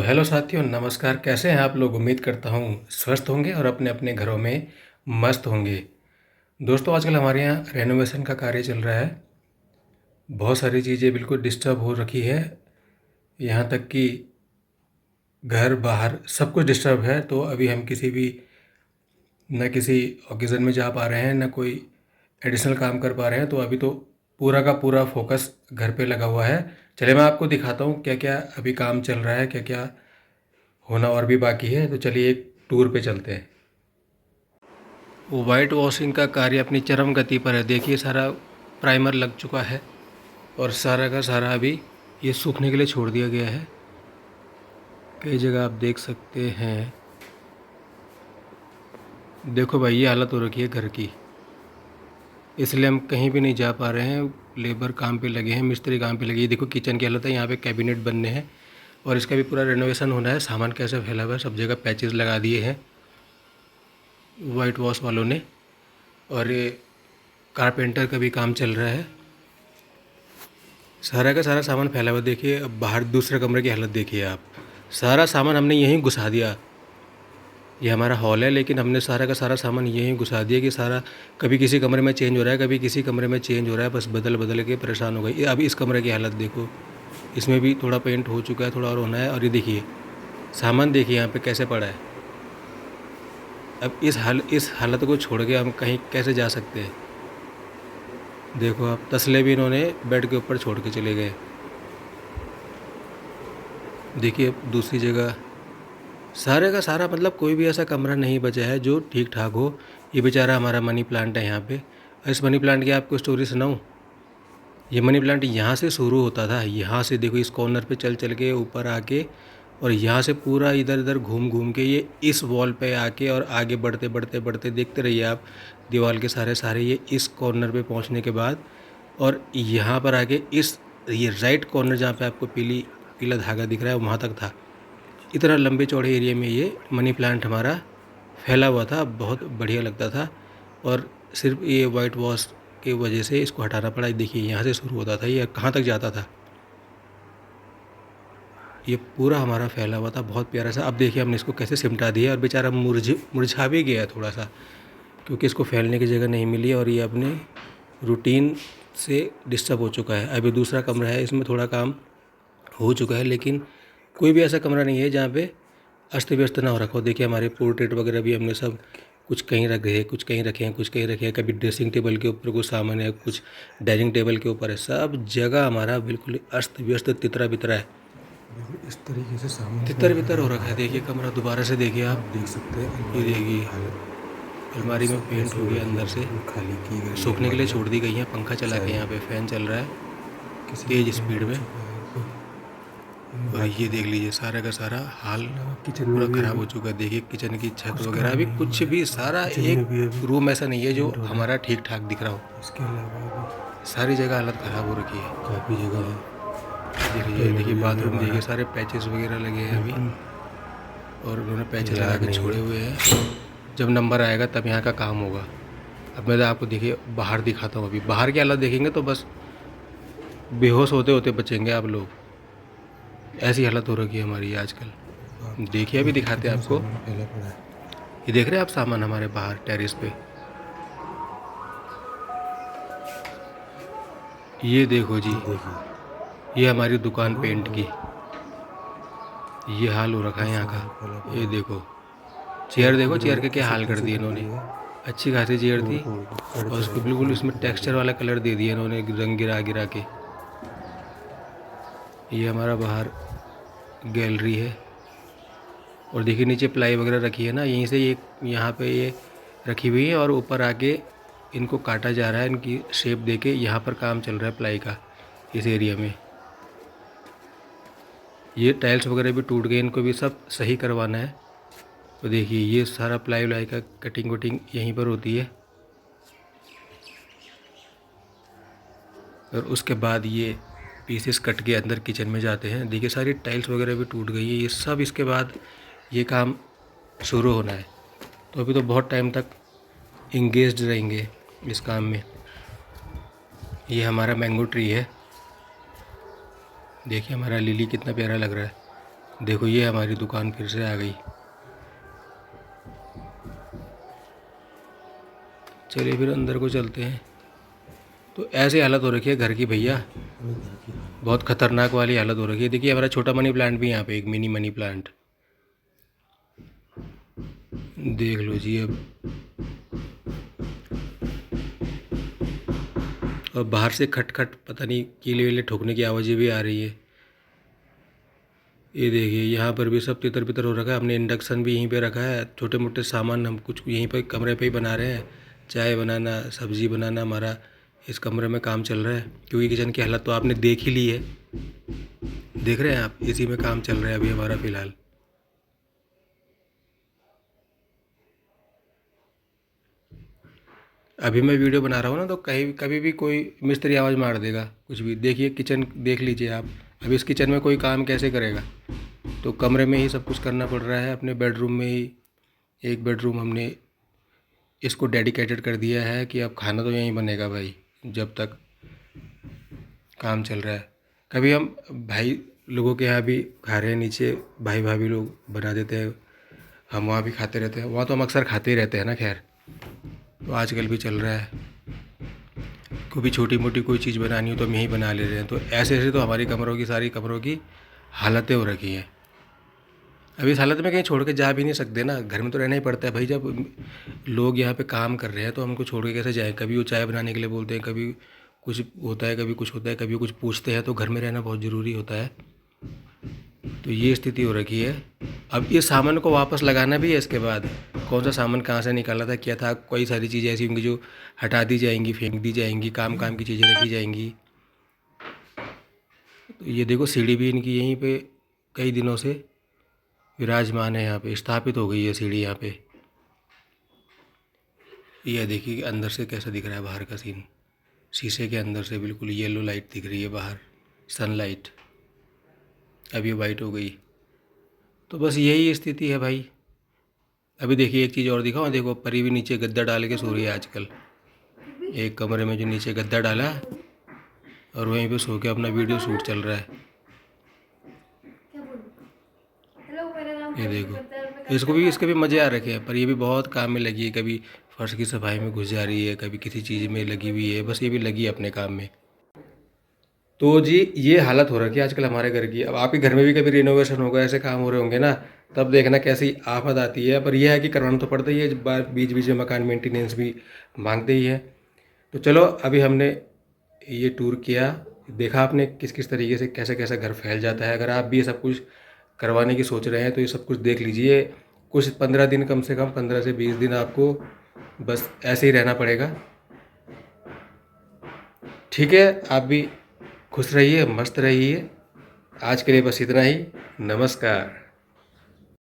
Hello साथियों, नमस्कार। कैसे हैं आप लोग? उम्मीद करता हूँ स्वस्थ होंगे और अपने अपने घरों में मस्त होंगे। दोस्तों, आजकल हमारे यहाँ रेनोवेशन का कार्य चल रहा है। बहुत सारी चीज़ें बिल्कुल डिस्टर्ब हो रखी है, यहाँ तक कि घर बाहर सब कुछ डिस्टर्ब है। तो अभी हम किसी भी न किसी ओकेज़न में जा पा रहे हैं, न कोई एडिशनल काम कर पा रहे हैं। तो अभी तो पूरा का पूरा फोकस घर पे लगा हुआ है। चलिए मैं आपको दिखाता हूँ क्या क्या अभी काम चल रहा है, क्या क्या होना और भी बाकी है। तो चलिए एक टूर पे चलते हैं। वाइट वॉशिंग का कार्य अपनी चरम गति पर है। देखिए, सारा प्राइमर लग चुका है और सारा का सारा अभी ये सूखने के लिए छोड़ दिया गया है। कई जगह आप देख सकते हैं। देखो भाई, ये हालत हो रखी है घर की, इसलिए हम कहीं भी नहीं जा पा रहे हैं। लेबर काम पे लगे हैं, मिस्त्री काम पे लगे हैं। देखो किचन की हालत है, यहाँ पे कैबिनेट बनने हैं और इसका भी पूरा रेनोवेशन होना है। सामान कैसे फैला हुआ है, सब जगह पैचेस लगा दिए हैं वाइट वॉश वालों ने। और ये कारपेंटर का भी काम चल रहा है। सारा का सारा सामान फैला हुआ। देखिए, अब बाहर दूसरे कमरे की हालत देखिए आप। सारा सामान हमने यहीं घुसा दिया। ये हमारा हॉल है, लेकिन हमने सारा का सारा सामान यहीं घुसा दिया कि सारा कभी किसी कमरे में चेंज हो रहा है, कभी किसी कमरे में चेंज हो रहा है। बस बदल बदल के परेशान हो गई। अब इस कमरे की हालत देखो, इसमें भी थोड़ा पेंट हो चुका है, थोड़ा और होना है। और ये देखिए सामान, देखिए यहाँ पे कैसे पड़ा है। अब इस हालत को छोड़ के हम कहीं कैसे जा सकते हैं? देखो आप, तसले भी इन्होंने बेड के ऊपर छोड़ के चले गए। देखिए दूसरी जगह सारे का सारा, मतलब कोई भी ऐसा कमरा नहीं बचा है जो ठीक ठाक हो। ये बेचारा हमारा मनी प्लांट है यहाँ पे। इस मनी प्लांट की आपको स्टोरी सुनाऊँ? ये मनी प्लांट यहाँ से शुरू होता था। यहाँ से देखो, इस कॉर्नर पे चल चल के ऊपर आके, और यहाँ से पूरा इधर इधर घूम घूम के ये इस वॉल पे आके, और आगे बढ़ते बढ़ते बढ़ते देखते रहिए आप दीवार के सारे सारे, ये इस कॉर्नर पे पहुँचने के बाद और यहाँ पर आके इस ये राइट कॉर्नर जहाँ पे आपको पीला धागा दिख रहा है, वहाँ तक था। इतना लंबे चौड़े एरिया में ये मनी प्लांट हमारा फैला हुआ था। बहुत बढ़िया लगता था, और सिर्फ ये वाइट वॉश की वजह से इसको हटाना पड़ा। देखिए यहाँ से शुरू होता था, ये कहाँ तक जाता था। ये पूरा हमारा फैला हुआ था, बहुत प्यारा सा। अब देखिए हमने इसको कैसे सिमटा दिया, और बेचारा मुरझा भी गया थोड़ा सा, क्योंकि इसको फैलने की जगह नहीं मिली और ये अपने रूटीन से डिस्टर्ब हो चुका है। अभी दूसरा कमरा है, इसमें थोड़ा काम हो चुका है, लेकिन कोई भी ऐसा कमरा नहीं है जहाँ पे अस्त व्यस्त ना हो रखा हो। देखिए हमारे पोर्ट्रेट वगैरह भी हमने सब कुछ कहीं रख गए, कुछ कहीं रखे हैं, कुछ कहीं रखे हैं। कभी ड्रेसिंग टेबल के ऊपर कुछ सामान है, कुछ डाइनिंग टेबल के ऊपर है। सब जगह हमारा बिल्कुल अस्त व्यस्त तितरा बितरा है। इस तरीके से सामान तितर बितर हो रखा है। देखिए कमरा दोबारा से देखिए आप, देख सकते हैं। ये देखिए अलमारी में पेंट हो गया अंदर से, खाली की गई, सूखने के लिए छोड़ दी गई है। पंखा चला के यहाँ पे फ़ैन चल रहा है तेज़ स्पीड में। और ये देख लीजिए सारा का सारा हाल किचन पूरा में भी ख़राब हो चुका है। देखिए किचन की छत वगैरह अभी कुछ भी, सारा एक रूम ऐसा नहीं है जो हमारा ठीक ठाक दिख रहा हो। इसके अलावा सारी जगह हालत ख़राब हो रखी है। काफ़ी जगह है। देखिए बाथरूम देखिए, सारे पैचेस वगैरह लगे हैं अभी, और उन्होंने पैचेस लगा के छोड़े हुए हैं। जब नंबर आएगा तब यहाँ का काम होगा। अब मैं आपको देखिए बाहर दिखाता हूँ। अभी बाहर की हालत देखेंगे तो बस बेहोश होते होते बचेंगे आप लोग। ऐसी हालत हो रखी है हमारी आजकल। देखिए अभी दिखाते हैं आपको। ये देख रहे हैं आप सामान हमारे बाहर टेरेस पे। ये देखो जी, ये हमारी दुकान पेंट की, ये हाल हो रखा है यहाँ का। ये देखो चेयर, देखो चेयर के क्या हाल कर दिए इन्होंने। अच्छी खासी चेयर थी और उसको बिल्कुल इसमें टेक्सचर वाला कलर दे दिया इन्होंने, रंग गिरा गिरा के। ये हमारा बाहर गैलरी है, और देखिए नीचे प्लाई वगैरह रखी है ना, यहीं से ये यहाँ पे ये रखी हुई है, और ऊपर आके इनको काटा जा रहा है, इनकी शेप देके। यहाँ पर काम चल रहा है प्लाई का इस एरिया में। ये टाइल्स वगैरह भी टूट गए, इनको भी सब सही करवाना है। तो देखिए ये सारा प्लाई व्लाई का कटिंग वटिंग यहीं पर होती है, और उसके बाद ये पीसेस कट के अंदर किचन में जाते हैं। देखिए सारी टाइल्स वगैरह भी टूट गई है। ये सब इसके बाद ये काम शुरू होना है, तो अभी तो बहुत टाइम तक इंगेज्ड रहेंगे इस काम में। ये हमारा मैंगो ट्री है, देखिए हमारा लिली कितना प्यारा लग रहा है। देखो ये हमारी दुकान फिर से आ गई। चलिए फिर अंदर को चलते हैं। तो ऐसी हालत हो रखी है घर की भैया, अभी घर की हालत। बहुत खतरनाक वाली हालत हो रखी है। देखिए हमारा छोटा मनी प्लांट भी यहाँ पे, एक मिनी मनी प्लांट देख लो जी। अब और बाहर से खट खट पता नहीं कीले वीले ठोकने की आवाज़ें भी आ रही है। ये देखिए यहाँ पर भी सब तितर बितर हो रखा है। हमने इंडक्शन भी यहीं पे रखा है। छोटे मोटे सामान हम कुछ यहीं पर कमरे पे ही बना रहे हैं। चाय बनाना, सब्ज़ी बनाना हमारा इस कमरे में काम चल रहा है। क्योंकि किचन की हालत तो आपने देख ही ली है, देख रहे हैं आप, इसी में काम चल रहा है अभी हमारा फ़िलहाल। अभी मैं वीडियो बना रहा हूँ ना, तो कहीं कभी भी कोई मिस्त्री आवाज़ मार देगा कुछ भी। देखिए किचन देख लीजिए आप। अब इस किचन में कोई काम कैसे करेगा, तो कमरे में ही सब कुछ करना पड़ रहा है। अपने बेडरूम में ही, एक बेडरूम हमने इसको डेडिकेटेड कर दिया है कि अब खाना तो यहीं बनेगा भाई, जब तक काम चल रहा है। कभी हम भाई लोगों के यहाँ भी खा रहे हैं, नीचे भाई भाभी लोग बना देते हैं, हम वहाँ भी खाते रहते हैं। वहाँ तो हम अक्सर खाते ही रहते हैं ना। खैर, तो आजकल भी चल रहा है। कोई भी छोटी मोटी कोई चीज़ बनानी हो तो हम यहीं बना ले रहे हैं। तो ऐसे ऐसे तो हमारी कमरों की, सारी कमरों की हालतें हो रखी हैं। अब इस हालत में कहीं छोड़ के जा भी नहीं सकते ना, घर में तो रहना ही पड़ता है भाई। जब लोग यहाँ पे काम कर रहे हैं तो हमको छोड़ के कैसे जाएँ। कभी वो चाय बनाने के लिए बोलते हैं, कभी कुछ होता है, कभी कुछ होता है, कभी कुछ पूछते हैं, तो घर में रहना बहुत ज़रूरी होता है। तो ये स्थिति हो रखी है। अब इस सामान को वापस लगाना भी है। इसके बाद कौन सा सामान कहाँ से निकाला था, क्या था, कई सारी चीज़ें ऐसी होंगी जो हटा दी जाएंगी, फेंक दी जाएंगी, काम काम की चीज़ें रखी जाएंगी। तो ये देखो सीढ़ी भी इनकी यहीं पे कई दिनों से विराजमान है, यहाँ पे स्थापित हो गई है सीढ़ी यहाँ पे। ये देखिए अंदर से कैसा दिख रहा है बाहर का सीन। शीशे के अंदर से बिल्कुल येलो लाइट दिख रही है बाहर, सनलाइट। अब ये वाइट हो गई। तो बस यही स्थिति है भाई। अभी देखिए एक चीज़ और दिखाओ, देखो परी भी नीचे गद्दा डाल के सो रही है आजकल। एक कमरे में जो नीचे गद्दा डाला और वहीं पे सो के अपना वीडियो शूट चल रहा है। ये देखो, इसको भी, इसके भी मज़े आ रखे हैं। पर ये भी बहुत काम में लगी है। कभी फर्श की सफाई में घुस जा रही है, कभी किसी चीज़ में लगी हुई है। बस ये भी लगी है अपने काम में। तो जी ये हालत हो रखी है आजकल हमारे घर की। अब आपके घर में भी कभी रिनोवेशन होगा, ऐसे काम हो रहे होंगे ना, तब देखना कैसी आफत आती है। पर यह है कि करवाना तो पड़ता ही है, बीच बीच में मकान मेंटेनेंस भी मांगते ही है। तो चलो अभी हमने ये टूर किया, देखा आपने किस किस तरीके से कैसे कैसे घर फैल जाता है। अगर आप भी ये सब कुछ करवाने की सोच रहे हैं तो ये सब कुछ देख लीजिए। कुछ 15 दिन, कम से कम 15 से 20 दिन आपको बस ऐसे ही रहना पड़ेगा। ठीक है, आप भी खुश रहिए, मस्त रहिए। आज के लिए बस इतना ही। नमस्कार।